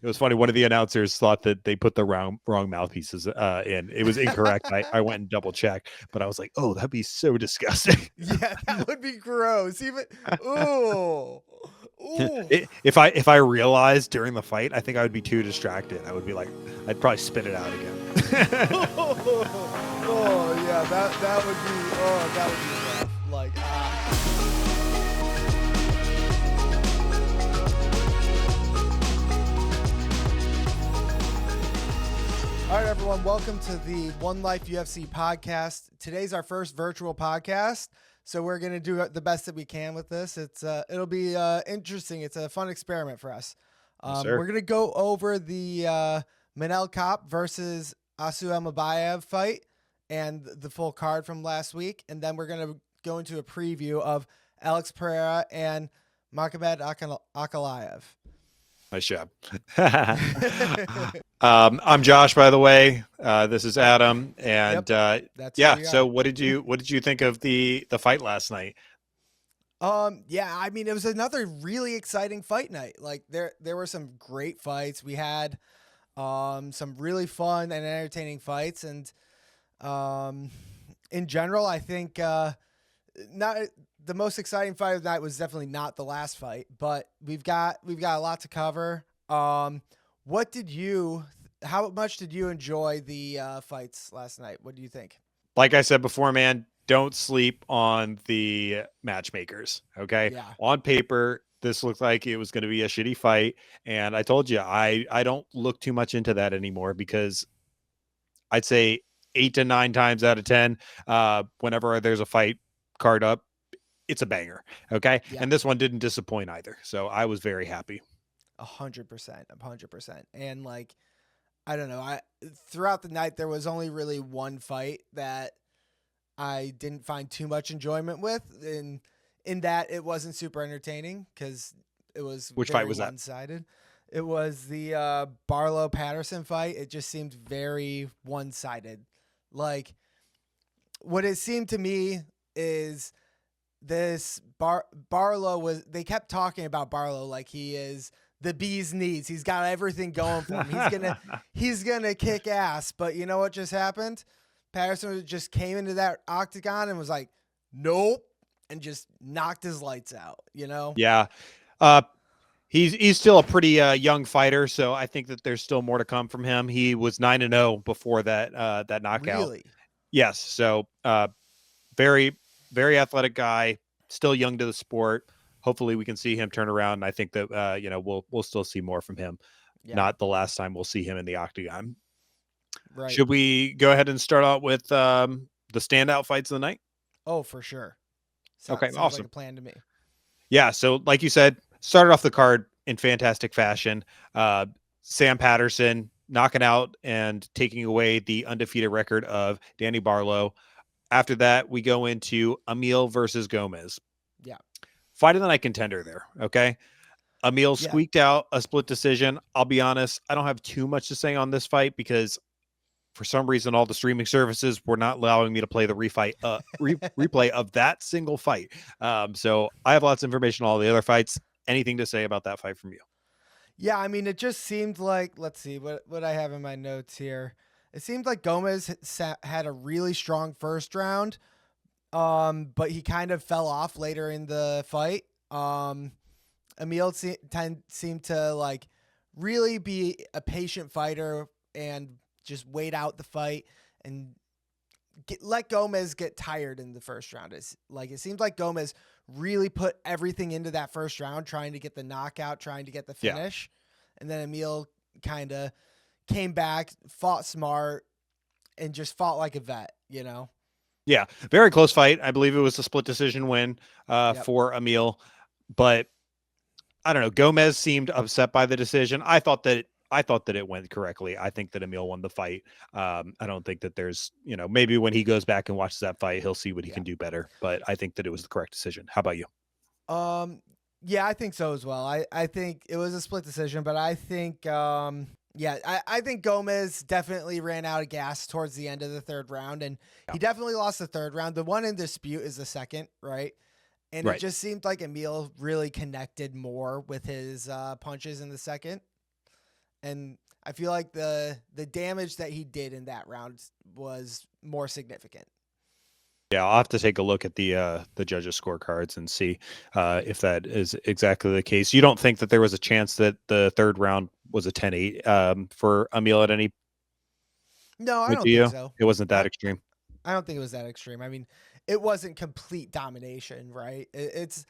It was funny. One of the announcers thought that they put the wrong mouthpieces in. It was incorrect. I went and double checked, but I was like, oh, that'd be so disgusting. Yeah, that would be gross. Even ooh. Ooh. If I realized during the fight, I think I would be too distracted. I would be like, I'd probably spit it out again. Oh yeah, that would be rough. Like All right, everyone, welcome to the OneLife UFC podcast. Today's our first virtual podcast, so we're going to do the best that we can with this. It'll be interesting. It's a fun experiment for us. Yes, We're going to go over the Manel Kape versus Asu Almabayev fight and the full card from last week, and then we're going to go into a preview of Alex Pereira and Magomed Ankalaev. Nice job. I'm Josh, by the way. This is Adam, and That's So what did you think of the fight last night? Yeah, I mean, it was another really exciting fight night. Like there were some great fights. We had some really fun and entertaining fights, and in general, I think not the most exciting fight of the night was definitely not the last fight, but we've got a lot to cover. How much did you enjoy the fights last night? What do you think? Like I said before, man, don't sleep on the matchmakers. Okay. Yeah. On paper, this looked like it was going to be a shitty fight. And I told you, I don't look too much into that anymore, because I'd say 8 to 9 times out of 10, whenever there's a fight card up, it's a banger. Okay. Yeah. And this one didn't disappoint either. So I was very happy. 100%. And like, I don't know, throughout the night, there was only really one fight that I didn't find too much enjoyment with, in that it wasn't super entertaining because it was Which very fight was that? one-sided. It was the Barlow Patterson fight. It just seemed very one-sided. Like, what it seemed to me is this Barlow they kept talking about Barlow like he is the bee's knees. He's got everything going for him. He's gonna kick ass. But you know what just happened? Patterson just came into that octagon and was like, nope, and just knocked his lights out, you know? Yeah. He's still a pretty young fighter, so I think that there's still more to come from him. He was 9-0 before that knockout. Really? Yes. So very, very athletic guy, still young to the sport. Hopefully we can see him turn around. And I think that we'll still see more from him. Yeah. Not the last time we'll see him in the octagon. Right. Should we go ahead and start out with the standout fights of the night? Oh, for sure. Okay, sounds awesome. Like a plan to me. Yeah, so like you said, started off the card in fantastic fashion. Sam Patterson knocking out and taking away the undefeated record of Danny Barlow. After that, we go into Emil versus Gomez. Yeah. Fight of the night contender there, okay? Emil squeaked out a split decision. I'll be honest, I don't have too much to say on this fight because for some reason, all the streaming services were not allowing me to play the replay of that single fight. So I have lots of information on all the other fights. Anything to say about that fight from you? Yeah, I mean, it just seemed like, let's see what I have in my notes here. It seemed like Gomez had a really strong first round, but he kind of fell off later in the fight. Emil seemed to like really be a patient fighter and just wait out the fight and let Gomez get tired in the first round. It seems like Gomez really put everything into that first round, trying to get the knockout, trying to get the finish. Yeah. And then Emil kind of came back, fought smart, and just fought like a vet, you know? Yeah, very close fight. I believe it was a split decision win for Emil, but I don't know. Gomez seemed upset by the decision. I thought that it went correctly. I think that Emil won the fight. I don't think that there's, maybe when he goes back and watches that fight, he'll see what he can do better. But I think that it was the correct decision. How about you? Yeah, I think so as well. I think it was a split decision, but I think, I think Gomez definitely ran out of gas towards the end of the third round, and he definitely lost the third round. The one in dispute is the second, right? And it just seemed like Emil really connected more with his punches in the second. and I feel like the damage that he did in that round was more significant. Yeah, I'll have to take a look at the judges' scorecards and see if that is exactly the case. You don't think that there was a chance that the third round was a 10-8 for Emil at any No, I point, don't do think you? so. It wasn't that extreme. I don't think it was that extreme. I mean, it wasn't complete domination, right? It's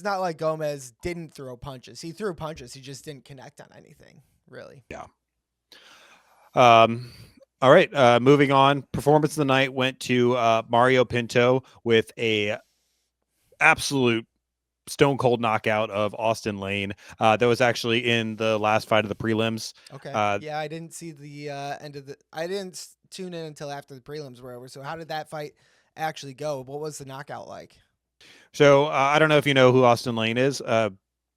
not like Gomez didn't throw punches. He threw punches. He just didn't connect on anything, really. Yeah. All right. Moving on. Performance of the night went to Mario Pinto with a absolute stone cold knockout of Austin Lane. That was actually in the last fight of the prelims. Okay. Yeah, I didn't see the end of the. I didn't tune in until after the prelims were over. So how did that fight actually go? What was the knockout like? So I don't know if you know who Austin Lane is,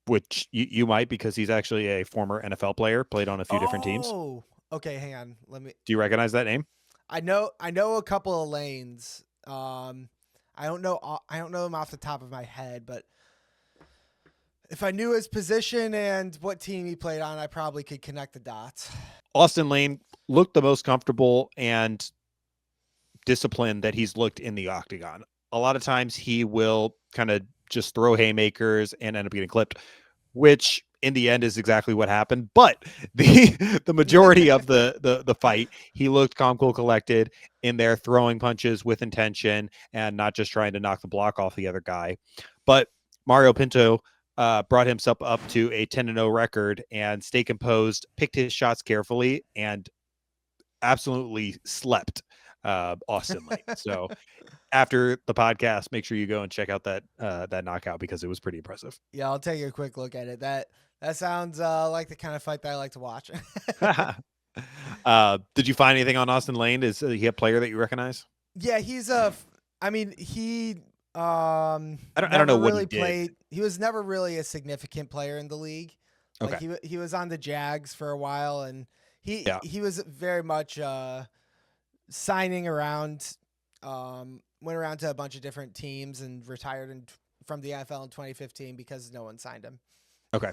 which you might because he's actually a former NFL player, played on a few different teams. Oh, okay. Hang on. Let me. Do you recognize that name? I know a couple of lanes. I don't know him off the top of my head, but if I knew his position and what team he played on, I probably could connect the dots. Austin Lane looked the most comfortable and disciplined that he's looked in the octagon. A lot of times he will kind of just throw haymakers and end up getting clipped, which in the end is exactly what happened. But the majority of the fight, he looked calm, cool, collected in there, throwing punches with intention and not just trying to knock the block off the other guy. But Mario Pinto brought himself up to a 10-0 record and stayed composed, picked his shots carefully, and absolutely slept Austin Lane. So after the podcast, make sure you go and check out that that knockout because it was pretty impressive. Yeah, I'll take a quick look at it. That sounds like the kind of fight that I like to watch. Did you find anything on Austin Lane? Is he a player that you recognize? Yeah, he's I mean, he I don't know what really he did. played. He was never really a significant player in the league. Like Okay. he was on the Jags for a while, and he was very much signing around. Went around to a bunch of different teams and retired from the NFL in 2015 because no one signed him. Okay.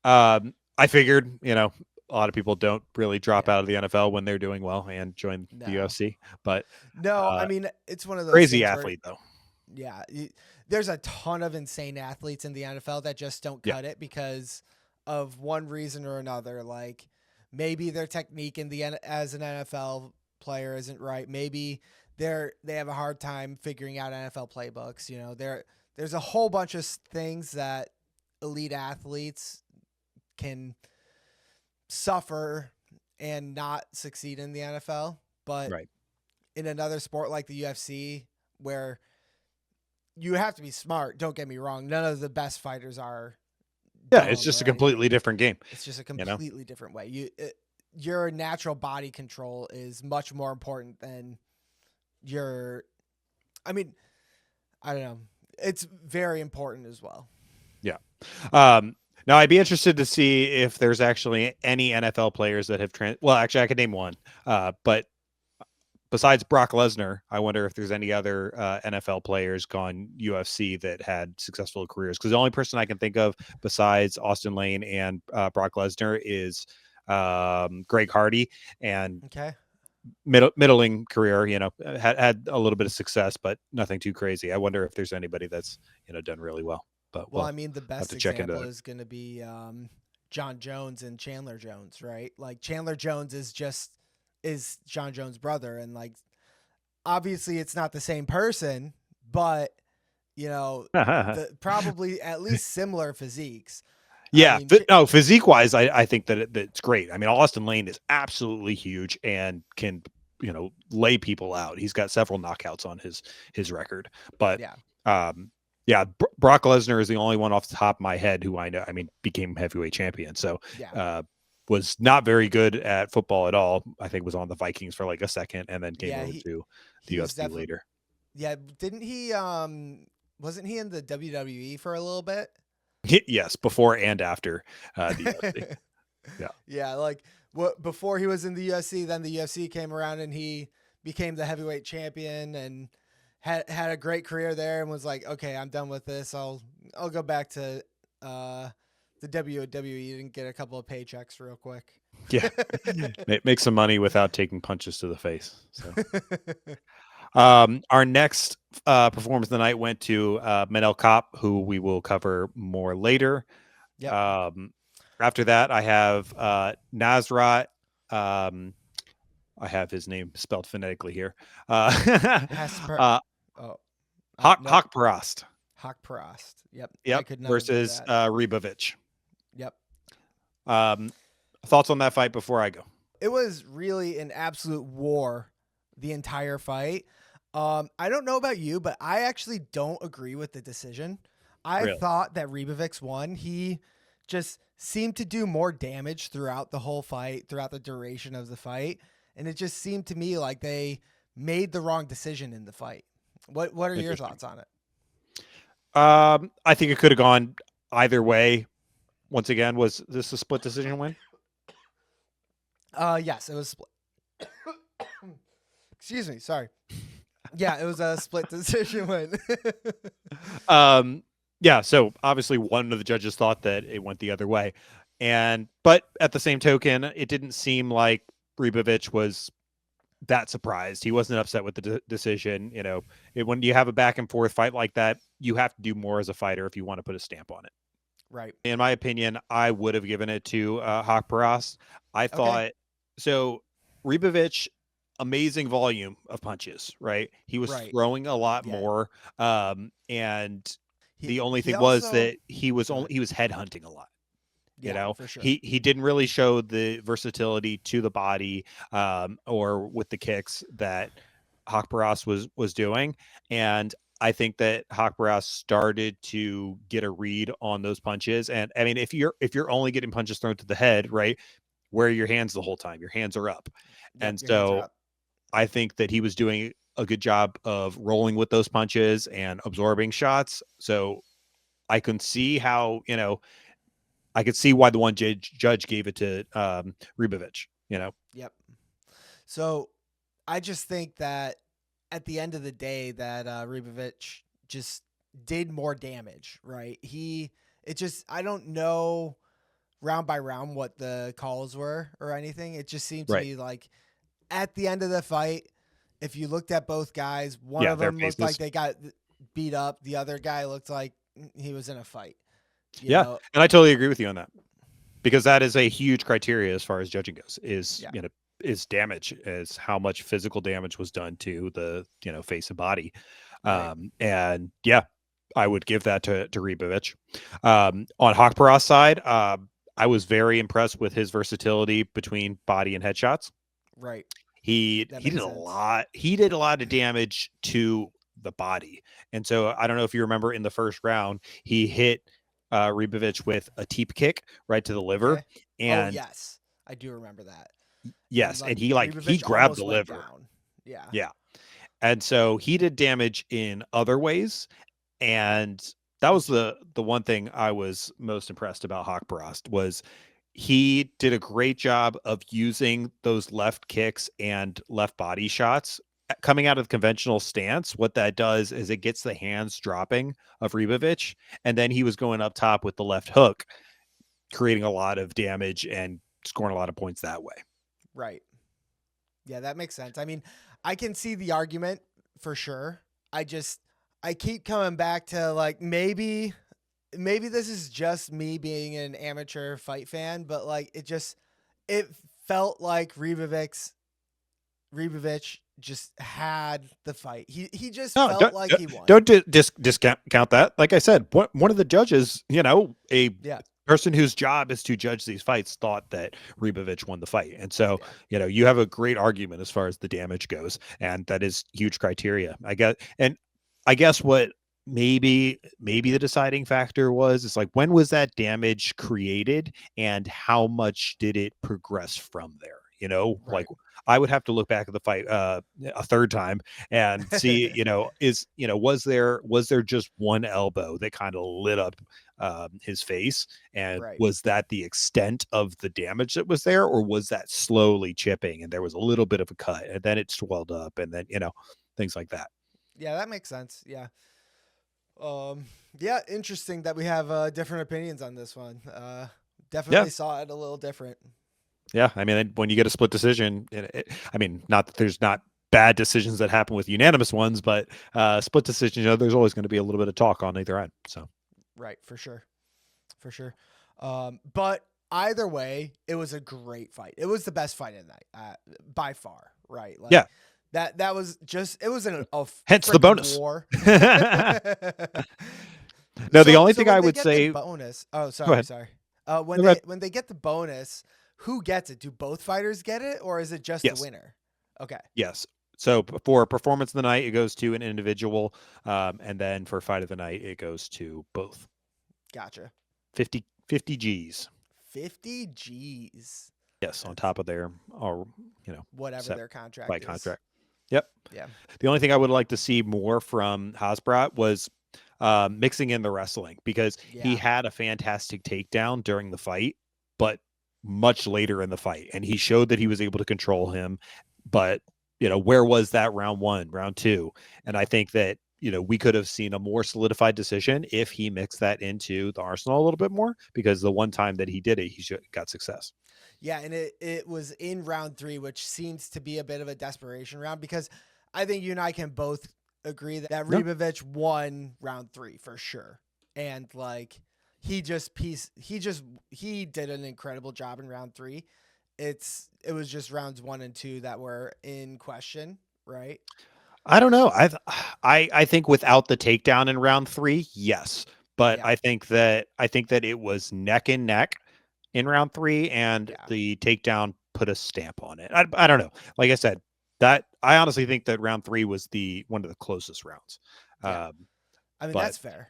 I figured, a lot of people don't really drop out of the NFL when they're doing well and join the UFC, but no, I mean, it's one of those crazy athlete though. Yeah. There's a ton of insane athletes in the NFL that just don't cut it because of one reason or another. Like maybe their technique as an NFL player isn't right. Maybe they have a hard time figuring out NFL playbooks. There's a whole bunch of things that elite athletes can suffer and not succeed in the NFL. But in another sport like the UFC, where you have to be smart, don't get me wrong, none of the best fighters are dumb, It's just a completely different game. It's just a completely different way. Your natural body control is much more important than I don't know. It's very important as well. Yeah. Now I'd be interested to see if there's actually any NFL players that have well, actually I could name one. But besides Brock Lesnar, I wonder if there's any other NFL players gone UFC that had successful careers. Because the only person I can think of besides Austin Lane and Brock Lesnar is Greg Hardy, and middling career. Had a little bit of success, but nothing too crazy. I wonder if there's anybody that's done really well. But I mean, the best example is going to be John Jones and Chandler Jones, right? Like Chandler Jones is John Jones' brother, and like obviously it's not the same person, but probably at least similar physiques. Yeah, physique wise, I think that it's great. I mean, Austin Lane is absolutely huge and can lay people out. He's got several knockouts on his record, but Brock Lesnar is the only one off the top of my head who I know. I mean, became heavyweight champion, so was not very good at football at all. I think was on the Vikings for like a second, and then came over to the UFC later. Yeah, didn't he? Wasn't he in the WWE for a little bit? Yes, before and after the UFC. Yeah, like before he was in the UFC, then the UFC came around and he became the heavyweight champion and had a great career there and was like, okay, I'm done with this. I'll go back to the WWE didn't get a couple of paychecks real quick. Yeah, make some money without taking punches to the face. So, our next performance of the night went to Manel Kape, who we will cover more later. Yep. After that, I have Nasrat. I have his name spelled phonetically here. Hesper. Nope. Nope. Haqparast. Haqparast. Yep. Yep. I could not Versus Ribovic. Yep. Thoughts on that fight before I go? It was really an absolute war the entire fight. I don't know about you, but I actually don't agree with the decision. I thought that Ribovic won. He just seemed to do more damage throughout the whole fight, throughout the duration of the fight. And it just seemed to me like they made the wrong decision in the fight. What are your thoughts on it? I think it could have gone either way. Once again, was this a split decision win? Yes, it was split. Excuse me, sorry. Yeah, it was a split decision win. Yeah, so obviously one of the judges thought that it went the other way. But at the same token, it didn't seem like Ribovic was that surprised. He wasn't upset with the decision. You know, when you have a back and forth fight like that, you have to do more as a fighter if you want to put a stamp on it. Right. In my opinion, I would have given it to Haqparast. I thought so. Ribovic, amazing volume of punches. Right, he was throwing a lot more, and the only thing was that he was headhunting a lot. You know, for sure. He didn't really show the versatility to the body or with the kicks that Haqparast was doing, and I think that Haqparast started to get a read on those punches. And I mean, if you're only getting punches thrown to the head, right, where are your hands the whole time? Your hands are up, and so I think that he was doing a good job of rolling with those punches and absorbing shots. So I can see how, I could see why the one judge gave it to Ribovic, Yep. So I just think that at the end of the day that Ribovic just did more damage, right? I don't know round by round what the calls were or anything. It just seemed to me like at the end of the fight, if you looked at both guys, one of them looked like they got beat up. The other guy looked like he was in a fight. You know? And I totally agree with you on that, because that is a huge criteria as far as judging goes, is damage, is how much physical damage was done to the, face and body. And yeah, I would give that to Ribovic. On Haqparast's side, I was very impressed with his versatility between body and headshots. Right. He did a lot. He did a lot of damage to the body. And so I don't know if you remember in the first round, he hit Ribovic with a teep kick right to the liver. Okay. And yes, I do remember that. Yes, and he grabbed the liver. Yeah. Yeah. And so he did damage in other ways. And that was the one thing I was most impressed about Haqparast, was he did a great job of using those left kicks and left body shots coming out of the conventional stance. What that does is it gets the hands dropping of Ribovic, and then he was going up top with the left hook, creating a lot of damage and scoring a lot of points that way. Right. Yeah, that makes sense. I mean, I can see the argument for sure. I keep coming back to like, maybe this is just me being an amateur fight fan, but like it felt like Ribovic just had the fight. He just felt like he won. Don't discount that. Like I said, one of the judges, person whose job is to judge these fights, thought that Ribovic won the fight. And so, you have a great argument as far as the damage goes, and that is huge criteria, I guess. And I guess what maybe the deciding factor was, is like, when was that damage created and how much did it progress from there? Like, I would have to look back at the fight a third time and see, was there just one elbow that kind of lit up his face, and was that the extent of the damage that was there, or was that slowly chipping and there was a little bit of a cut and then it swelled up, and then things like that. Yeah, that makes sense. Yeah. Yeah, interesting that we have different opinions on this one. Yeah. Definitely saw it a little different. Yeah. I mean, when you get a split decision, I mean, not that there's not bad decisions that happen with unanimous ones, but split decisions, there's always going to be a little bit of talk on either end. So, Right, for sure. For sure. But either way, it was a great fight. It was the best fight of the night, by far, right? Like yeah. that was just, it was Hence the bonus. war. No, the only thing when I they would get say. the bonus. Oh, Go ahead. sorry. Go ahead. When they get the bonus, who gets it? Do both fighters get it, or is it just the Yes. winner? Okay. Yes. So for performance of the night, it goes to an individual, and then for fight of the night, it goes to both. Gotcha. 50 Gs. 50 Gs. Yes, on top of their, Whatever set their contract fight is. contract. Yep. Yeah. The only thing I would like to see more from Hasbrat was mixing in the wrestling, because he had a fantastic takedown during the fight, but much later in the fight, and he showed that he was able to control him. But where was that round 1, round 2? And I think that we could have seen a more solidified decision if he mixed that into the arsenal a little bit more, because the one time that he did it, he got success. Yeah, and it was in round 3, which seems to be a bit of a desperation round, because I think you and I can both agree that Ribovic won round 3 for sure. And like he did an incredible job in round 3. It was just rounds 1 and 2 that were in question, right? I don't know. I think without the takedown in round 3, yes. But I think that it was neck and neck in round 3, and the takedown put a stamp on it. I don't know. Like I said, that I honestly think that round 3 was one of the closest rounds. I mean, that's fair.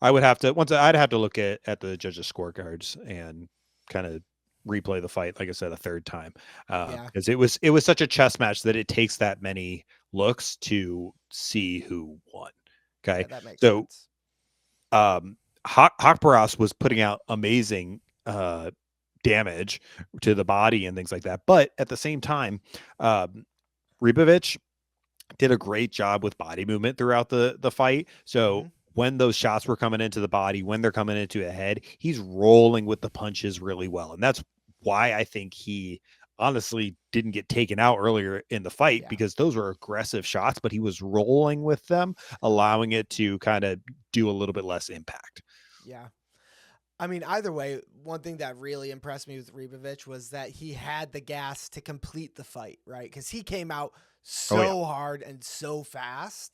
I'd have to look at the judges' scorecards and kind of replay the fight, like I said, a third time, because it was such a chess match that it takes that many looks to see who won. Okay, that makes sense. Haqparast was putting out amazing damage to the body and things like that, but at the same time, Ribovic did a great job with body movement throughout the fight. So when those shots were coming into the body, when they're coming into the head, he's rolling with the punches really well. And that's why I think he honestly didn't get taken out earlier in the fight, because those were aggressive shots, but he was rolling with them, allowing it to kind of do a little bit less impact. Yeah. I mean, either way, one thing that really impressed me with Ribovic was that he had the gas to complete the fight, right? Because he came out so hard and so fast.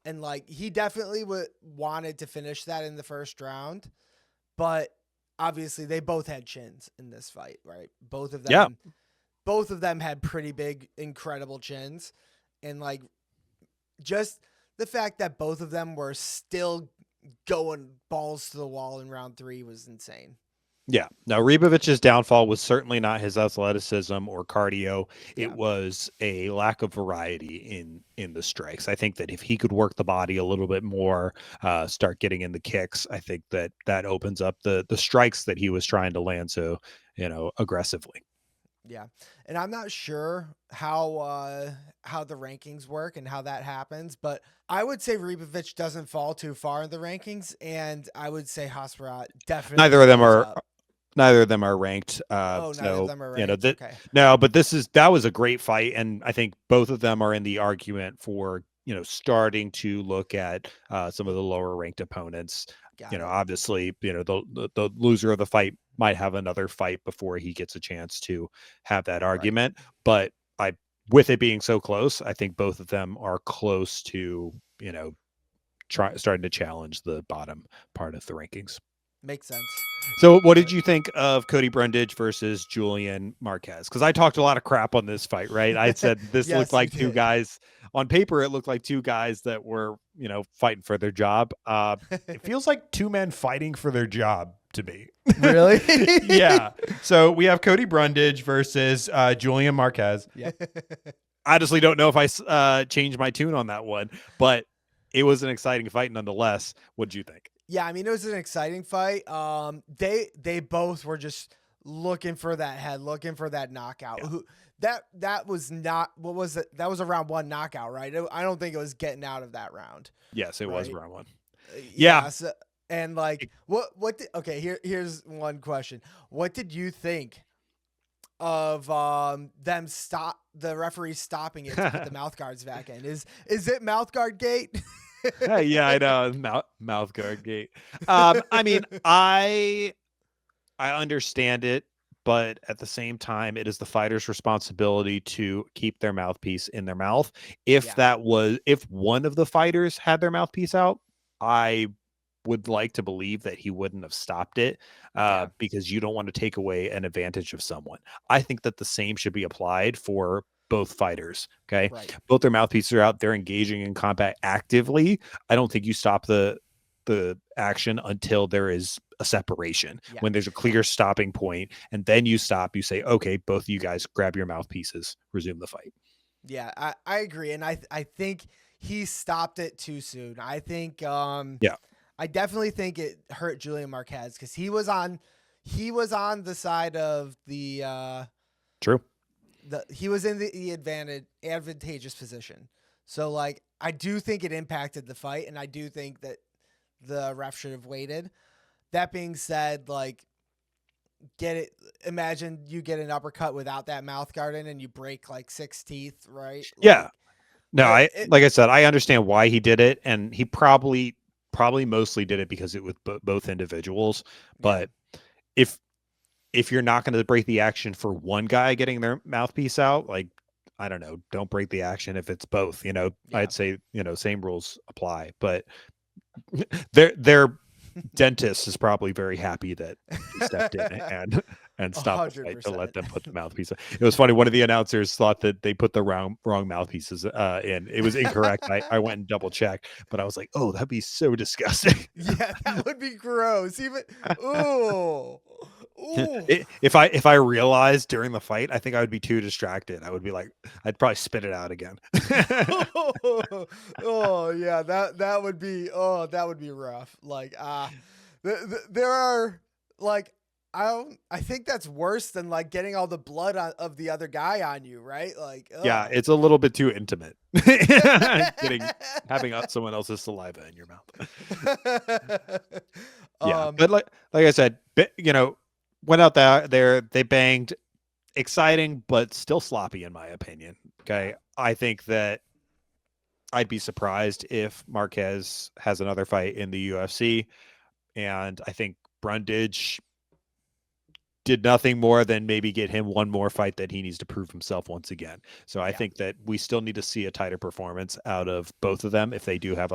And like he definitely wanted to finish that in the first round, but obviously they both had chins in this fight, right? Both of them had pretty big, incredible chins, and like just the fact that both of them were still going balls to the wall in round 3 was insane. Yeah. Now, Ribovic's downfall was certainly not his athleticism or cardio. Yeah. It was a lack of variety in the strikes. I think that if he could work the body a little bit more, start getting in the kicks, I think that opens up the strikes that he was trying to land so, aggressively. Yeah. And I'm not sure how the rankings work and how that happens, but I would say Ribovic doesn't fall too far in the rankings, and I would say Hasbrat definitely. Neither of them are ranked. Neither of them are ranked. Okay. No, but that was a great fight, and I think both of them are in the argument for starting to look at some of the lower ranked opponents. Obviously, the loser of the fight might have another fight before he gets a chance to have that argument. Right. But with it being so close, I think both of them are close to starting to challenge the bottom part of the rankings. Makes sense. So what did you think of Cody Brundage versus Julian Marquez? Because I talked a lot of crap on this fight, right? I said this looked like two guys on paper. It looked like two guys that were, fighting for their job. It feels like two men fighting for their job to me. Really? Yeah. So we have Cody Brundage versus Julian Marquez. Yeah. I honestly don't know if I changed my tune on that one, but it was an exciting fight nonetheless. What did you think? Yeah, I mean, it was an exciting fight. They both were just looking for that head, looking for that knockout. Yeah. That was not, what was it? That was a round 1 knockout, right? I don't think it was getting out of that round. Yes, it was round 1. Yeah. So, and like, here's one question. What did you think of the referee stopping it to put the mouth guards back in? Is it mouth guard gate? Yeah, I know. Mouth guard gate. I mean, I understand it, but at the same time, it is the fighter's responsibility to keep their mouthpiece in their mouth. If one of the fighters had their mouthpiece out, I would like to believe that he wouldn't have stopped it, because you don't want to take away an advantage of someone. I think that the same should be applied for both fighters. Okay. Right. Both their mouthpieces are out. They're engaging in combat actively. I don't think you stop the action until there is a separation, when there's a clear stopping point, and then you stop. You say, okay, both of you guys grab your mouthpieces, resume the fight. Yeah, I agree. And I think he stopped it too soon. I think, I definitely think it hurt Julian Marquez because he was on the side of the, True. He was in the advantageous position. So like, I do think it impacted the fight, and I do think that the ref should have waited. That being said, like, imagine you get an uppercut without that mouth guard in and you break like 6 teeth, right? Yeah. No, like I said, I understand why he did it, and he probably mostly did it because it was both individuals. But if you're not going to break the action for one guy getting their mouthpiece out, like, I don't know, don't break the action if it's both. I'd say, same rules apply. But their dentist is probably very happy that he stepped in and stopped the fight to let them put the mouthpiece. It was funny. One of the announcers thought that they put the wrong mouthpieces in. It was incorrect. I went and double checked, but I was like, oh, that'd be so disgusting. Yeah, that would be gross. Even ooh. If I realized during the fight, I think I would be too distracted. I would be like, I'd probably spit it out again. Oh yeah, that would be rough. Like there are like I think that's worse than like getting all the blood of the other guy on you, right? Like yeah, it's a little bit too intimate. Having someone else's saliva in your mouth. Yeah, but like I said, went out there, they banged, exciting, but still sloppy in my opinion. Okay. I think that I'd be surprised if Marquez has another fight in the UFC. And I think Brundage did nothing more than maybe get him one more fight that he needs to prove himself once again. So I think that we still need to see a tighter performance out of both of them if they do have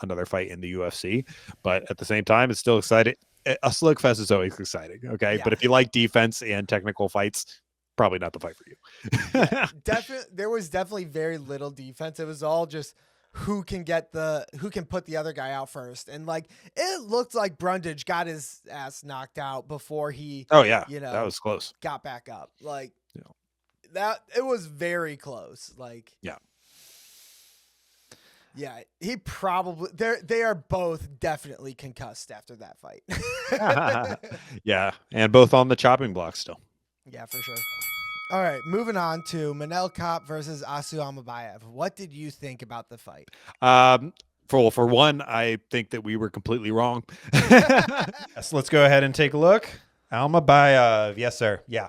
another fight in the UFC. But at the same time, it's still exciting. A slugfest is always exciting. Okay. Yeah. But if you like defense and technical fights, probably not the fight for you. There was definitely very little defense. It was all just who can put the other guy out first. And like, it looked like Brundage got his ass knocked out before he, that was close. Got back up. Like that, it was very close. Like, yeah, he probably they are both definitely concussed after that fight. Yeah, and both on the chopping block still. Yeah, for sure. All right, moving on to Manel Kape versus Asu Almabayev. What did you think about the fight? For one, I think that we were completely wrong. Yes, let's go ahead and take a look. Almabayev, yes, sir. Yeah.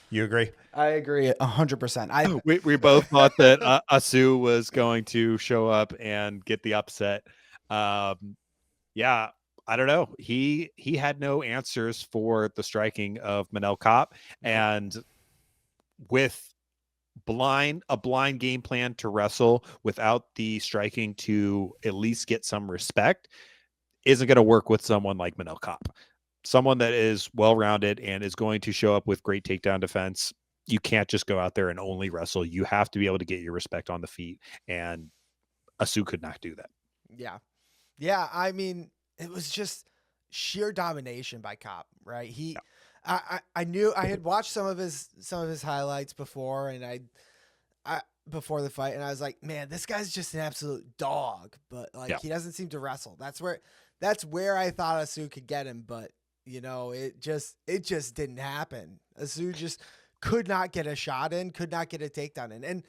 You agree? I agree 100%. We both thought that Asu was going to show up and get the upset. I don't know. He had no answers for the striking of Manel Kape, and with a blind game plan to wrestle without the striking to at least get some respect isn't going to work with someone like Manel Kape. Someone that is well-rounded and is going to show up with great takedown defense. You can't just go out there and only wrestle. You have to be able to get your respect on the feet, and Asu could not do that. Yeah. I mean, it was just sheer domination by Kape, right? I knew I had watched some of his highlights before, and I before the fight, and I was like, man, this guy's just an absolute dog. But like, he doesn't seem to wrestle. That's where I thought Asu could get him, but it just didn't happen. Asu just could not get a shot in, could not get a takedown in. And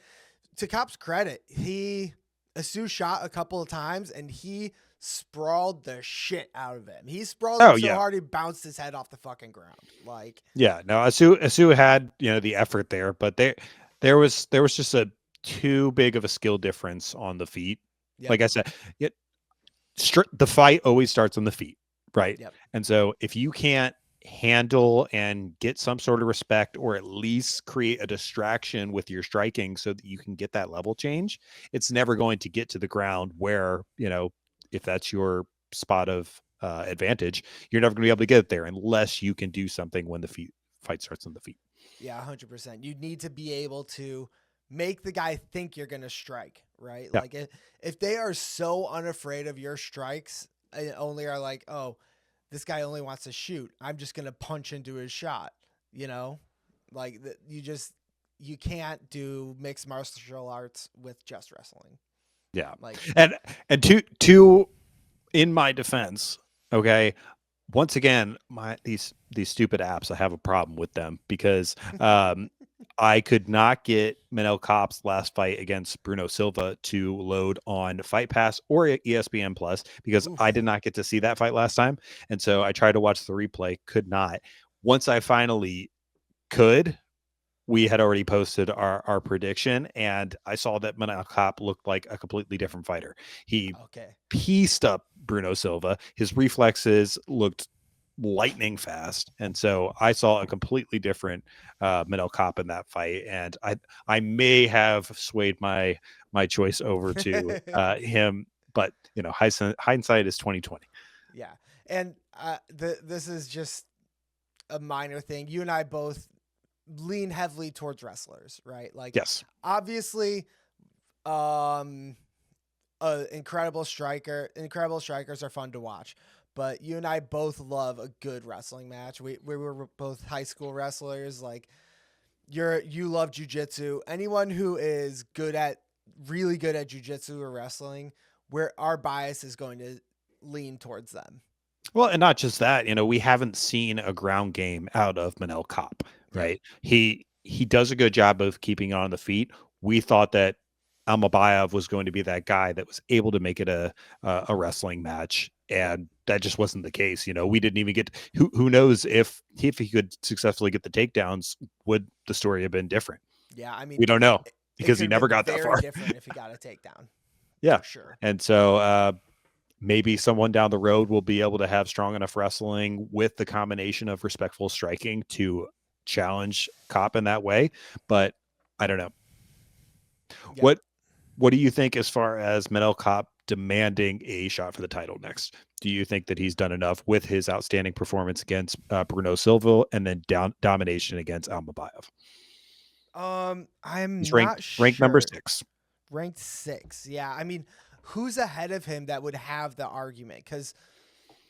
to Kape's credit, he Asu shot a couple of times and he sprawled the shit out of him. He sprawled Oh him so yeah. hard he bounced his head off the fucking ground. Like, Yeah, no, Asu had, the effort there, but there was just a too big of a skill difference on the feet. Yep. Like I said, the fight always starts on the feet, right? Yep. And so if you can't handle and get some sort of respect, or at least create a distraction with your striking so that you can get that level change, it's never going to get to the ground where, if that's your spot of advantage, you're never going to be able to get it there unless you can do something when the fight starts on the feet. Yeah, 100%. You need to be able to make the guy think you're going to strike, right? Yeah. Like if they are so unafraid of your strikes and only are like, oh, this guy only wants to shoot, I'm just going to punch into his shot, like you can't do mixed martial arts with just wrestling. Yeah. Like, and to in my defense, okay, once again, these stupid apps, I have a problem with them because I could not get Manel Kape's last fight against Bruno Silva to load on Fight Pass or ESPN Plus because I did not get to see that fight last time. And so I tried to watch the replay, could not. Once I finally could, we had already posted our prediction, and I saw that Manel Kape looked like a completely different fighter. He pieced up Bruno Silva. His reflexes looked lightning fast, and so I saw a completely different Manel Kape in that fight, and I may have swayed my choice over to him, but hindsight is 2020. Yeah, and this is just a minor thing. You and I both lean heavily towards wrestlers, right? Like, yes, obviously, incredible strikers are fun to watch, but you and I both love a good wrestling match. We were both high school wrestlers. Like, you love jujitsu. Anyone who is really good at jujitsu or wrestling, where our bias is going to lean towards them. Well, and not just that, we haven't seen a ground game out of Manel Kape, right? Yeah. He does a good job of keeping on the feet. We thought that Almabayev was going to be that guy that was able to make it a wrestling match, and that just wasn't the case. We didn't even get who knows if he could successfully get the takedowns, would the story have been different? Yeah, I mean, we don't know because he never got that far. Different if he got a takedown. Yeah, for sure. And so maybe someone down the road will be able to have strong enough wrestling with the combination of respectful striking to challenge Kape in that way. But I don't know. Yep. What do you think as far as Manel Kape demanding a shot for the title next? Do you think that he's done enough with his outstanding performance against Bruno Silva and then domination against Almabayev? I'm he's not sure. Ranked number 6. Ranked 6. Yeah. I mean, who's ahead of him that would have the argument? Because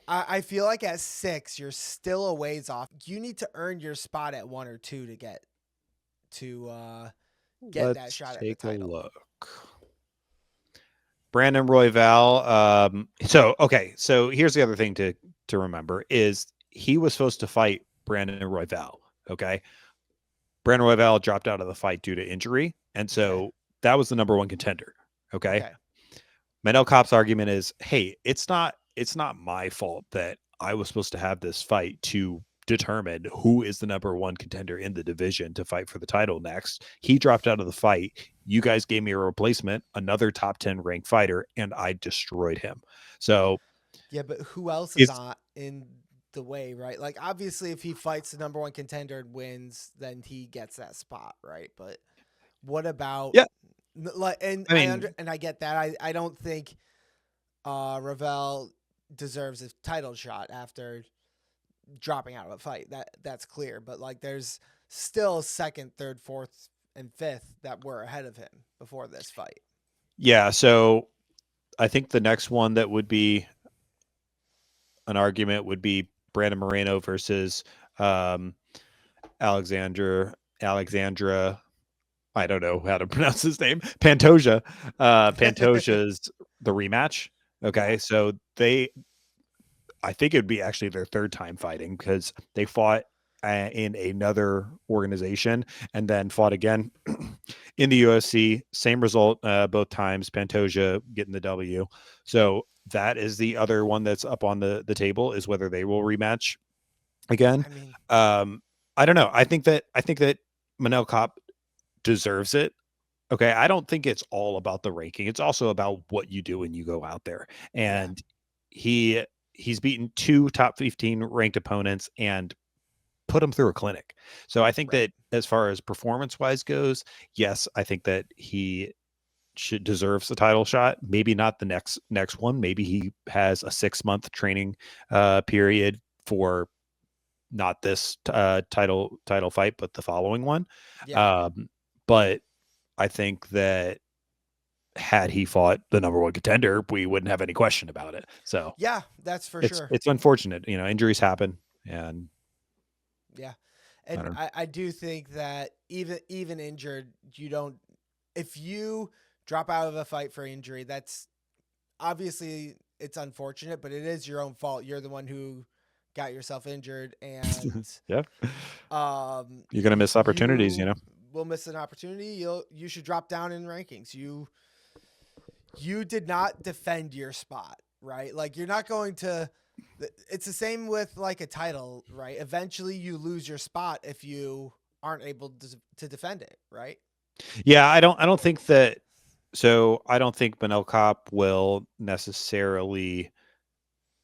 I feel like at 6, you're still a ways off. You need to earn your spot at 1 or 2 to get that shot at the title. Take a look. Brandon Royval. So here's the other thing to remember is he was supposed to fight Brandon Royval. Okay. Brandon Royval dropped out of the fight due to injury. And so that was the number 1 contender. Okay. Manel Kape's argument is, hey, it's not my fault that I was supposed to have this fight to determine who is the number 1 contender in the division to fight for the title next. He dropped out of the fight. You guys gave me a replacement, another top 10 ranked fighter, and I destroyed him. So yeah, but who else is in the way, right? Like, obviously, if he fights the number 1 contender and wins, then he gets that spot, right? But what about I get that. I don't think Ravel deserves a title shot after dropping out of a fight. That's clear. But like, there's still 2nd, 3rd, 4th, and 5th that were ahead of him before this fight. Yeah. So I think the next one that would be an argument would be Brandon Moreno versus Alexandra. I don't know how to pronounce his name. Pantoja. Pantoja's the rematch. Okay. So I think it would be actually their 3rd time fighting because they fought in another organization and then fought again in the UFC. Same result both times. Pantoja getting the W. So that is the other one that's up on the table, is whether they will rematch again. I mean, I don't know. I think that Manel Kape deserves it. Okay, I don't think it's all about the ranking. It's also about what you do when you go out there. And he's beaten 2 top 15 ranked opponents and put him through a clinic. So I think that as far as performance-wise goes, yes, I think that he deserves the title shot. Maybe not the next one. Maybe he has a 6-month training period for not this title fight, but the following one. yeah. But I think that had he fought the number 1 contender, we wouldn't have any question about it. So yeah, that's for sure. It's unfortunate, injuries happen, and yeah, and I do think that even injured, if you drop out of a fight for injury, that's obviously it's unfortunate, but it is your own fault. You're the one who got yourself injured, and yeah, you're gonna miss opportunities. Will miss an opportunity. You should drop down in rankings. You did not defend your spot, right? Like, you're not going to. It's the same with like a title, right? Eventually, you lose your spot if you aren't able to defend it, right? Yeah, I don't think that. So I don't think Manel Kape will necessarily.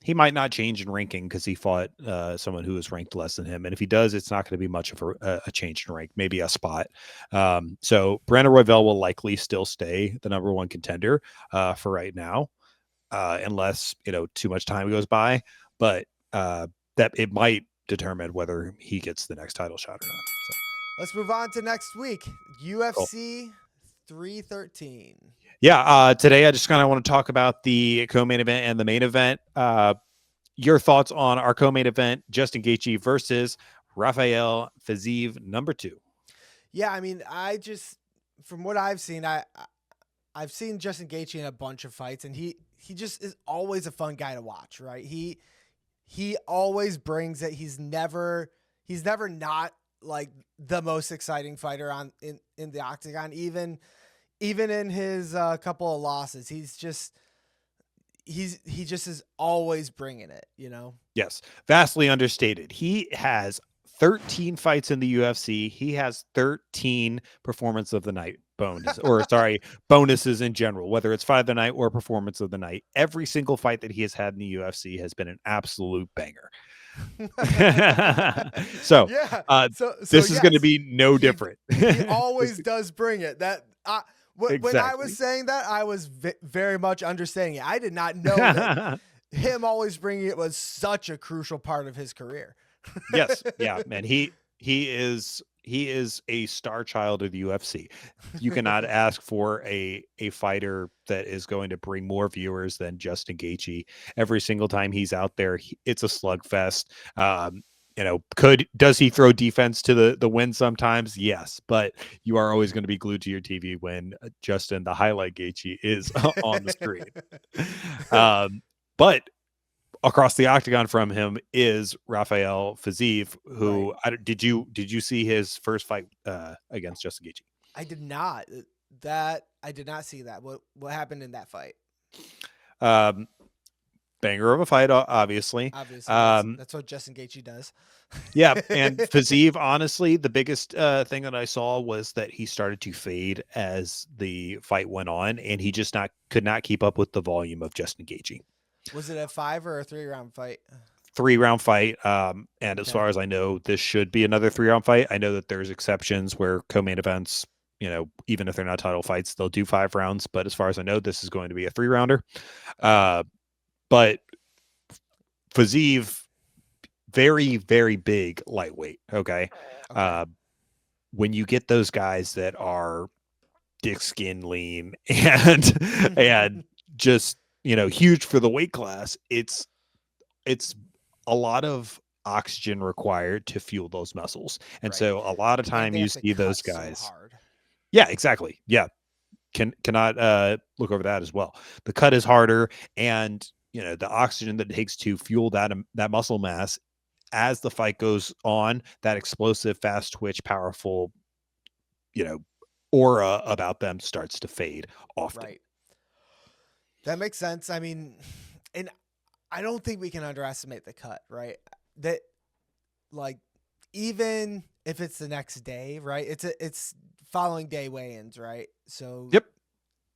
He might not change in ranking because he fought someone who is ranked less than him. And if he does, it's not going to be much of a change in rank, maybe a spot. So Brandon Royval will likely still stay the number 1 contender for right now, unless, too much time goes by. But that it might determine whether he gets the next title shot or not. So. Let's move on to next week. UFC 313. Yeah, today I just kind of want to talk about the co-main event and the main event. Your thoughts on our co-main event, Justin Gaethje versus Rafael Fiziev, number 2. Yeah, I mean, from what I've seen, I've seen Justin Gaethje in a bunch of fights, and he just is always a fun guy to watch, right? He always brings it. He's never not like the most exciting fighter in the octagon, even in his couple of losses. He just is always bringing it, Yes, vastly understated. He has 13 fights in the UFC. He has 13 performance of the night bonuses in general, whether it's fight of the night or performance of the night. Every single fight that he has had in the UFC has been an absolute banger. So this is going to be no different. He always does bring it. When Exactly. I was saying that, I was very much understanding it. I did not know that him always bringing it was such a crucial part of his career. Yes. Yeah, man. He is a star child of the UFC. You cannot ask for a fighter that is going to bring more viewers than Justin Gaethje. Every single time he's out there, it's a slugfest. Does he throw defense to the win sometimes? Yes, but you are always going to be glued to your TV when Justin, the highlight Gaethje, is on the screen. But across the octagon from him is Rafael Fiziev, who did you see his first fight against Justin Gaethje? I did not. I did not see that. What happened in that fight? Banger of a fight, obviously. That's what Justin Gaethje does. Yeah, and Fiziev, honestly, the biggest thing that I saw was that he started to fade as the fight went on, and he just could not keep up with the volume of Justin Gaethje. Was it a 5 or a 3-round fight? 3-round fight. And as far as I know, this should be another 3-round fight. I know that there's exceptions where co-main events, even if they're not title fights, they'll do 5 rounds. But as far as I know, this is going to be a 3-rounder. But Fiziev, very, very big lightweight. Okay. When you get those guys that are thick skin, lean, and just, huge for the weight class, it's a lot of oxygen required to fuel those muscles. And so a lot of time you see those guys. So hard. Yeah, exactly. Yeah. Cannot look over that as well. The cut is harder, and the oxygen that it takes to fuel that muscle mass as the fight goes on, that explosive, fast twitch, powerful, aura about them starts to fade often. Right. That makes sense. I mean, and I don't think we can underestimate the cut, right? That, like, even if it's the next day, right? It's following day weigh-ins, right? So Yep.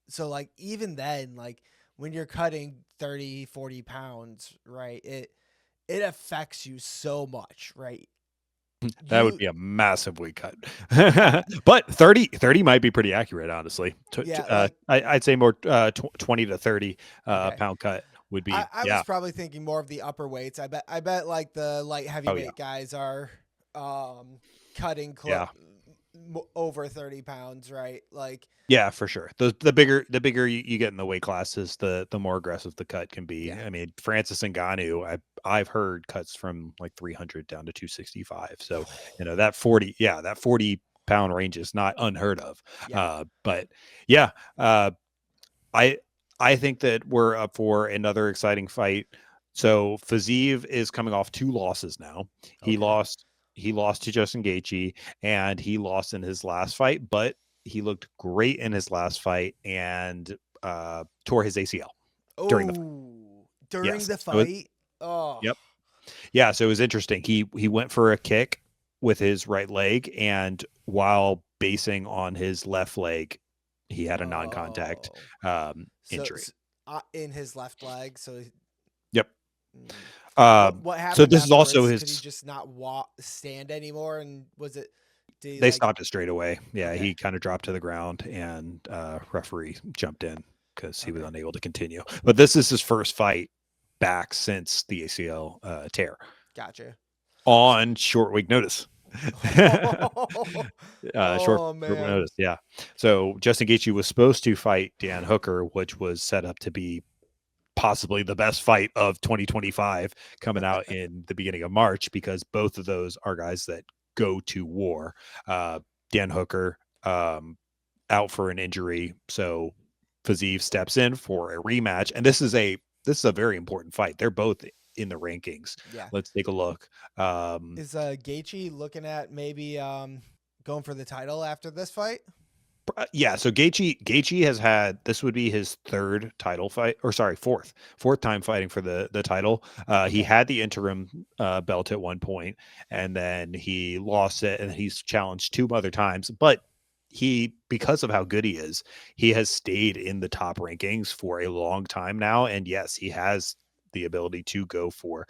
So like even then, like when you're cutting 30, 40 pounds, right? It affects you so much, right? That would be a massive weight cut. Yeah. But 30 might be pretty accurate, honestly. Yeah, like I'd say more 20 to 30 okay. pound cut would be. I was probably thinking more of the upper weights. I bet like the light heavyweight guys are cutting over 30 pounds, right? Like yeah, for sure. The bigger you get in the weight classes, the more aggressive the cut can be. Yeah. I mean, Francis Ngannou, I've heard cuts from like 300 down to 265. So that 40-pound range is not unheard of. Yeah. But yeah, I think that we're up for another exciting fight. So Fiziev is coming off 2 losses now. He lost to Justin Gaethje, and he lost in his last fight, but he looked great in his last fight and tore his ACL during the fight. Yep. Yeah, so it was interesting. He went for a kick with his right leg, and while basing on his left leg, he had a non-contact injury in his left leg. So yep. What happened? So this is also Could he just not stand anymore? And was it? They stopped it straight away. Yeah, he kind of dropped to the ground, and referee jumped in because he was unable to continue. But this is his first fight back since the ACL tear. Gotcha. On short week notice. Short notice. Yeah. So Justin Gaethje was supposed to fight Dan Hooker, which was set up to be possibly the best fight of 2025 coming out in the beginning of March, because both of those are guys that go to war. Dan Hooker out for an injury, so Fiziev steps in for a rematch, and this is a very important fight. They're both in the rankings. Yeah. Let's take a look. Is Gaethje looking at maybe going for the title after this fight? Yeah, so Gaethje has had, this would be his third title fight, or sorry, fourth time fighting for the title. He had the interim belt at one point, and then he lost it, and he's challenged 2 other times. But because of how good he is, he has stayed in the top rankings for a long time now. And yes, he has the ability to go for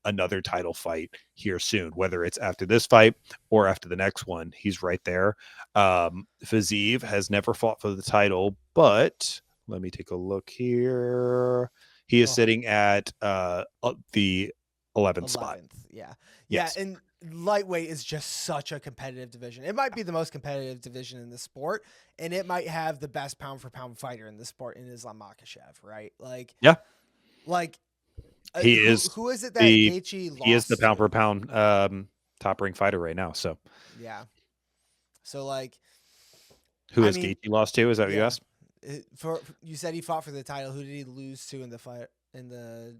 another title fight here soon, whether it's after this fight or after the next one. He's right there. Fiziev has never fought for the title, but let me take a look here. He is sitting at the 11th spot. Yeah. Yes. Yeah, and lightweight is just such a competitive division. It might be the most competitive division in the sport, and it might have the best pound for pound fighter in the sport in Islam Makhachev, right? Like, yeah. Like he is. Who is it that Gaethje lost? He is the pound for pound top ranked fighter right now. So yeah. So like, who has Gaethje lost to? Is that what you asked? You said he fought for the title. Who did he lose to in the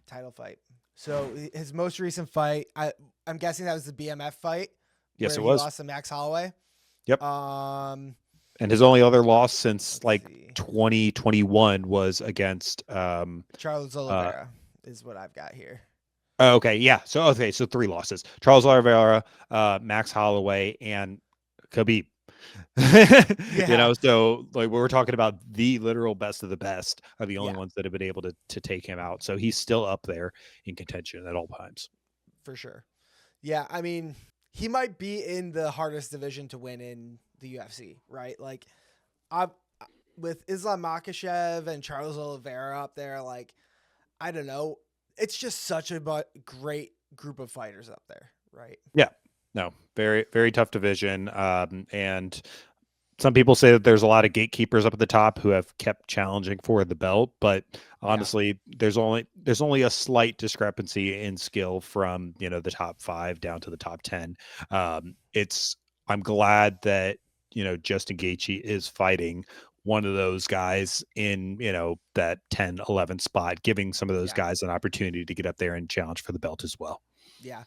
title fight? So his most recent fight, I'm guessing that was the BMF fight. Yes, it was. He lost to Max Holloway. Yep. And his only other loss since 2021 was against Charles Oliveira is what I've got here. Okay, yeah. So 3 losses: Charles Oliveira, Max Holloway, and Khabib. So like we're talking about the literal best of the best are the only ones that have been able to take him out. So he's still up there in contention at all times. For sure. Yeah, I mean, he might be in the hardest division to win in the UFC, right? Like, with Islam Makhachev and Charles Oliveira up there, like, I don't know. It's just such a great group of fighters up there, right? Yeah. No, very, very tough division. And some people say that there's a lot of gatekeepers up at the top who have kept challenging for the belt, but honestly, there's only a slight discrepancy in skill from the top 5 down to the top 10. I'm glad that Justin Gaethje is fighting one of those guys in that 10-11 spot, giving some of those guys an opportunity to get up there and challenge for the belt as well. Yeah.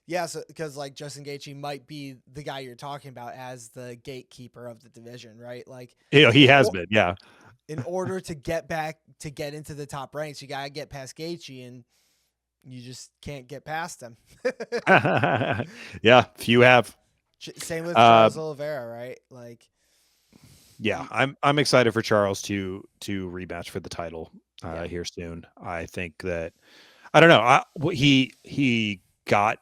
Yeah, so because like Justin Gaethje might be the guy you're talking about as the gatekeeper of the division, right? Like, He has been, yeah. In order to get into the top ranks, you gotta get past Gaethje, and you just can't get past him. Yeah, few have. Same with Charles Oliveira, right? Like, yeah, I'm excited for Charles to rematch for the title here soon. I think that I don't know. He got,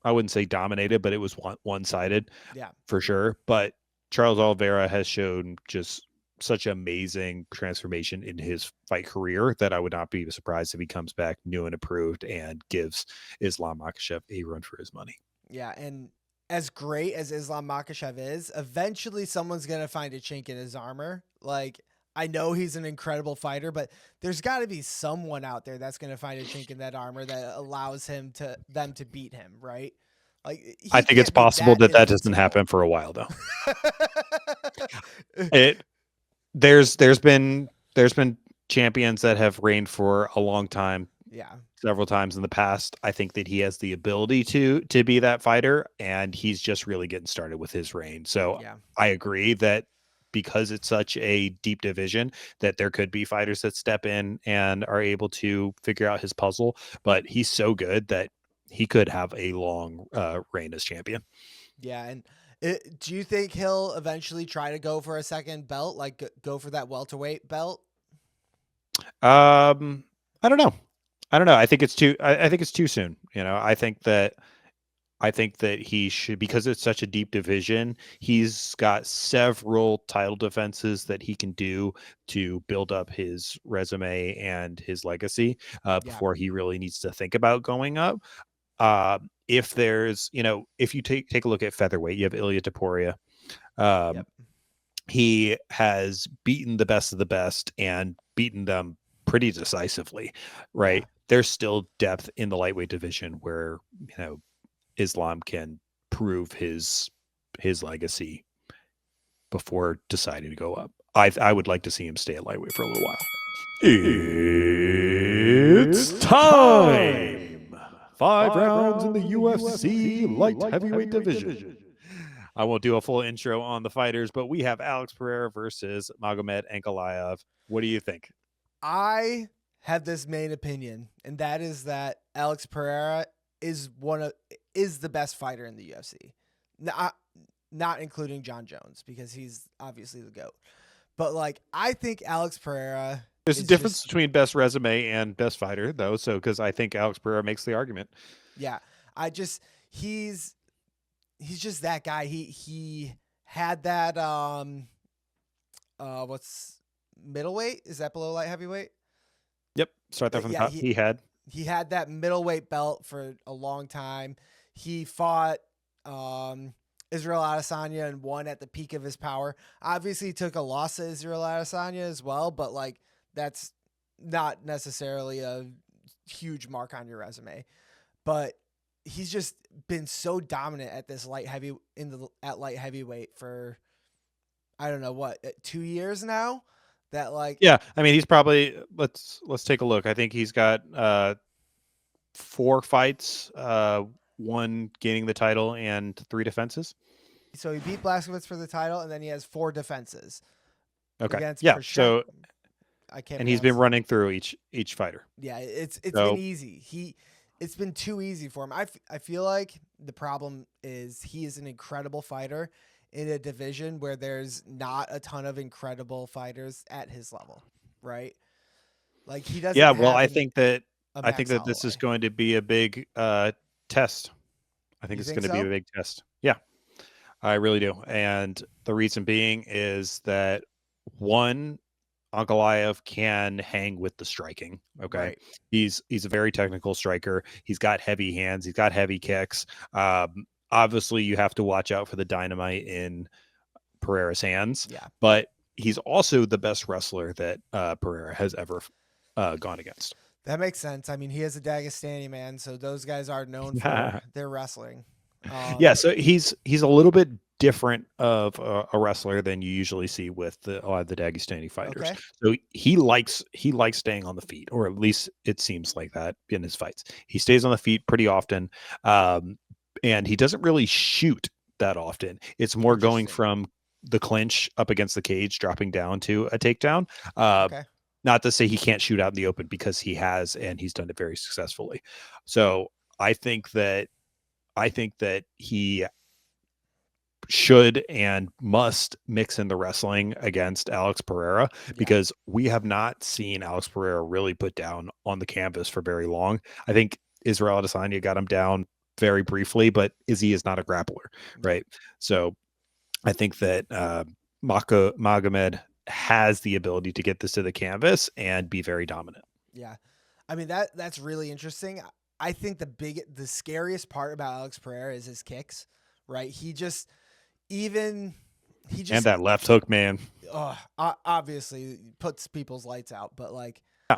I wouldn't say dominated, but it was one sided, for sure. But Charles Oliveira has shown just such amazing transformation in his fight career that I would not be surprised if he comes back new and improved and gives Islam Makhachev a run for his money. Yeah, and as great as Islam Makhachev is, eventually someone's gonna find a chink in his armor. Like, I know he's an incredible fighter, but there's got to be someone out there that's going to find a chink in that armor that allows them to beat him, right? Like, I think it's possible that doesn't happen for a while, though. There's been champions that have reigned for a long time. Yeah. Several times in the past. I think that he has the ability to be that fighter, and he's just really getting started with his reign. So I agree that because it's such a deep division that there could be fighters that step in and are able to figure out his puzzle, but he's so good that he could have a long reign as champion. Yeah. And do you think he'll eventually try to go for a second belt, like go for that welterweight belt? I don't know. I think it's too soon. I think that he should, because it's such a deep division, he's got several title defenses that he can do to build up his resume and his legacy before he really needs to think about going up. If there's, if you take a look at featherweight, you have Ilya Topuria. He has beaten the best of the best and beaten them pretty decisively, right? There's still depth in the lightweight division where, Islam can prove his legacy before deciding to go up. I would like to see him stay at lightweight for a little while. It's time! 5 rounds in the UFC light heavyweight division. I won't do a full intro on the fighters, but we have Alex Pereira versus Magomed Ankalaev. What do you think? I have this main opinion, and that is that Alex Pereira is the best fighter in the UFC. Not including John Jones, because he's obviously the GOAT. But like, I think Alex Pereira, there's a difference between best resume and best fighter, though. So, because I think Alex Pereira makes the argument. Yeah, he's just that guy. He had that what's middleweight? Is that below light heavyweight? Yep. Start that from the top. He had that middleweight belt for a long time. He fought Israel Adesanya and won at the peak of his power. Obviously, he took a loss to Israel Adesanya as well, but like, that's not necessarily a huge mark on your resume. But he's just been so dominant at this light heavyweight for, I don't know what, 2 years now. That like, yeah, I mean, he's probably, let's take a look. I think he's got 4 fights, 1 gaining the title and 3 defenses. So he beat Blachowicz for the title, and then he has 4 defenses. Okay. Yeah. So I can't. And he's been running through each fighter. Yeah, it's been easy. It's been too easy for him. I feel like the problem is he is an incredible fighter in a division where there's not a ton of incredible fighters at his level, right? Like, he doesn't. Yeah, well, I think that this is going to be a big test. I think it's going to be a big test. Yeah, I really do. And the reason being is that, one, Ankalaev can hang with the striking. Okay. Right. He's a very technical striker. He's got heavy hands. He's got heavy kicks. Obviously, you have to watch out for the dynamite in Pereira's hands. Yeah. But he's also the best wrestler that Pereira has ever gone against. That makes sense. I mean, he is a Dagestani man, so those guys are known for their wrestling. Yeah, so he's a little bit different of a wrestler than you usually see with a lot of the Dagestani fighters. Okay. So he likes staying on the feet, or at least it seems like that in his fights. He stays on the feet pretty often, and he doesn't really shoot that often. It's more going from the clinch up against the cage, dropping down to a takedown. Okay. Not to say he can't shoot out in the open, because he has, and he's done it very successfully. So I think that he should and must mix in the wrestling against Alex Pereira, because we have not seen Alex Pereira really put down on the canvas for very long. I think Israel Adesanya got him down very briefly, but Izzy is not a grappler, right? So I think that Magomed has the ability to get this to the canvas and be very dominant. Yeah. I mean, that's really interesting. I think the scariest part about Alex Pereira is his kicks, right? And that left hook, man. Obviously puts people's lights out, but like, yeah.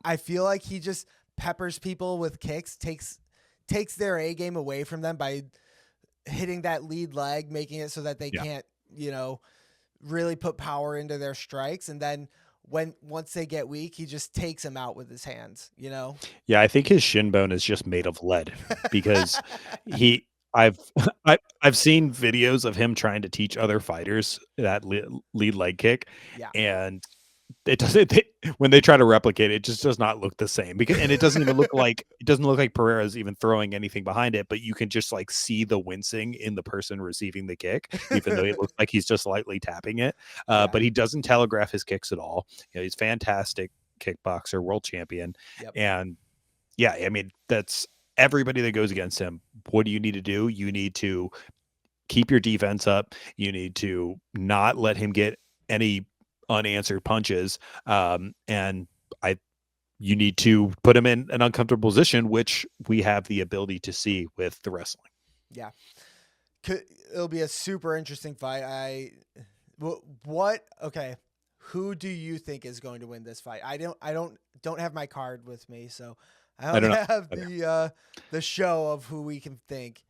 I feel like he just peppers people with kicks, takes their A game away from them by hitting that lead leg, making it so that they can't, really put power into their strikes. And then once they get weak, he just takes them out with his hands, Yeah, I think his shin bone is just made of lead, because I've seen videos of him trying to teach other fighters that lead leg kick, and it doesn't. When they try to replicate it, it just does not look the same, and it doesn't even look like Pereira's even throwing anything behind it. But you can just like see the wincing in the person receiving the kick, even though it looks like he's just lightly tapping it. But he doesn't telegraph his kicks at all. He's fantastic kickboxer, world champion, and I mean, that's everybody that goes against him. What do you need to do? You need to keep your defense up. You need to not let him get any unanswered punches, and you need to put him in an uncomfortable position, which we have the ability to see with the wrestling. Yeah, it'll be a super interesting fight. Okay, who do you think is going to win this fight? I don't have my card with me, so I don't have the show of who we can think.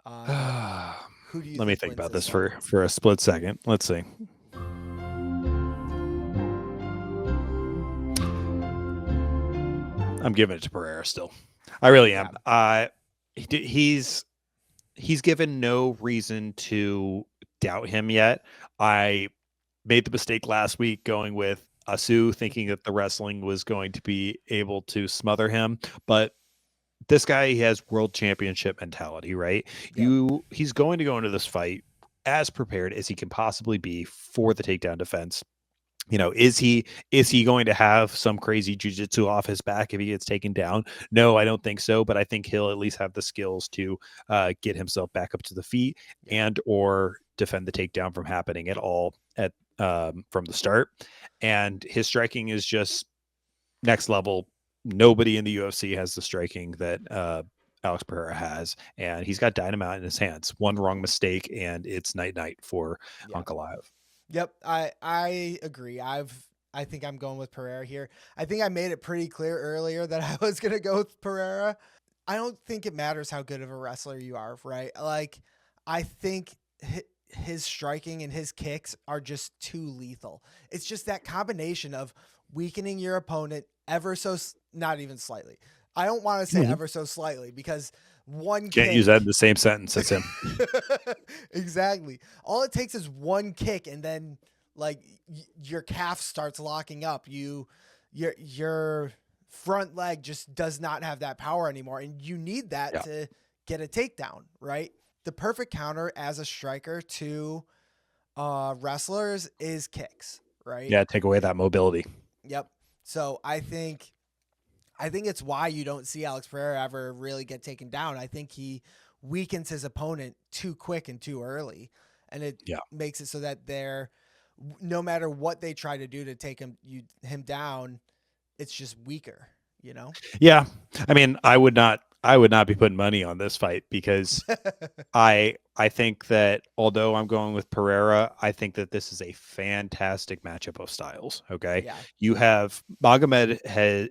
Who do you? Let me think about this for a split second. Let's see. I'm giving it to Pereira still. I really am. He's given no reason to doubt him yet. I made the mistake last week going with Asu, thinking that the wrestling was going to be able to smother him, but this guy, he has world championship mentality, right? Yeah. He's going to go into this fight as prepared as he can possibly be for the takedown defense. Is he going to have some crazy jiu-jitsu off his back if he gets taken down? No, I don't think so, but I think he'll at least have the skills to get himself back up to the feet and or defend the takedown from happening at all from the start. And his striking is just next level. Nobody in the UFC has the striking that Alex Pereira has, and he's got dynamite in his hands. One wrong mistake and it's night for Ankalaev. Yep, I agree. I think I'm going with Pereira here. I think I made it pretty clear earlier that I was going to go with Pereira. I don't think it matters how good of a wrestler you are, right? Like, I think his striking and his kicks are just too lethal. It's just that combination of weakening your opponent not even slightly. I don't want to say ever so slightly, because can't use that in the same sentence as him. Exactly. All it takes is one kick, and then like your calf starts locking up. Your front leg just does not have that power anymore, and you need that to get a takedown, right? The perfect counter as a striker to wrestlers is kicks, right? Yeah, take away that mobility. Yep. So I think it's why you don't see Alex Pereira ever really get taken down. I think he weakens his opponent too quick and too early, and it makes it so that no matter what they try to do to take him down, it's just weaker, Yeah. I mean, I would not be putting money on this fight, because I think that although I'm going with Pereira, I think that this is a fantastic matchup of styles. Okay. Yeah. You have Magomed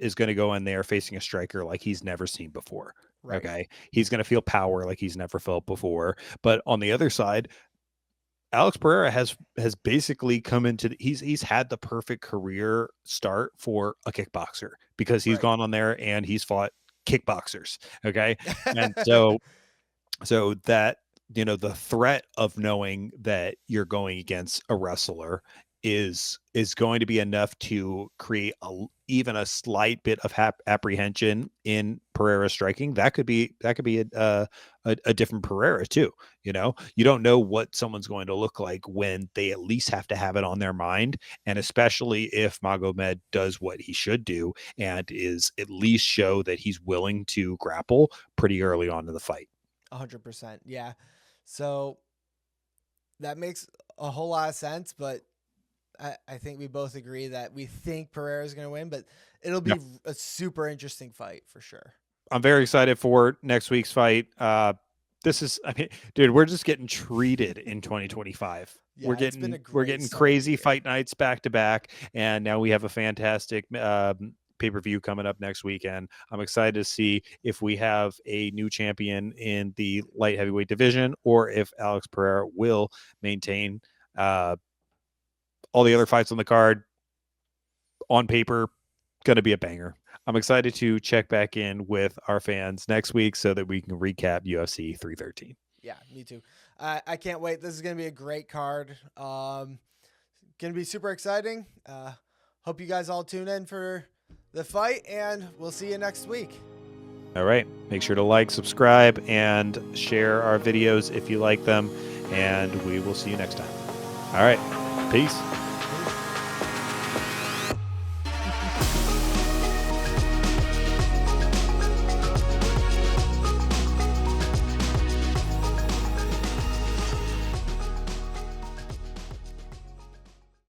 is going to go in there facing a striker like he's never seen before. Right. Okay. He's going to feel power like he's never felt before. But on the other side, Alex Pereira has basically come into he's had the perfect career start for a kickboxer because he's gone on there and he's fought kickboxers. Okay. And so that, the threat of knowing that you're going against a wrestler is going to be enough to create even a slight bit of apprehension in Pereira striking. That could be a different Pereira too. You don't know what someone's going to look like when they at least have to have it on their mind, and especially if Magomed does what he should do and is at least show that he's willing to grapple pretty early on in the fight. 100%. Yeah. So that makes a whole lot of sense, but I think we both agree that we think Pereira is going to win, but it'll be a super interesting fight for sure. I'm very excited for next week's fight. Dude, we're just getting treated in 2025. Yeah, we're getting crazy fight nights back to back, and now we have a fantastic pay-per-view coming up next weekend. I'm excited to see if we have a new champion in the light heavyweight division, or if Alex Pereira will maintain all the other fights on the card. On paper, going to be a banger. I'm excited to check back in with our fans next week so that we can recap UFC 313. Yeah, me too. I can't wait. This is going to be a great card. Going to be super exciting. Hope you guys all tune in for the fight, and we'll see you next week. All right. Make sure to like, subscribe, and share our videos if you like them, and we will see you next time. All right. Peace.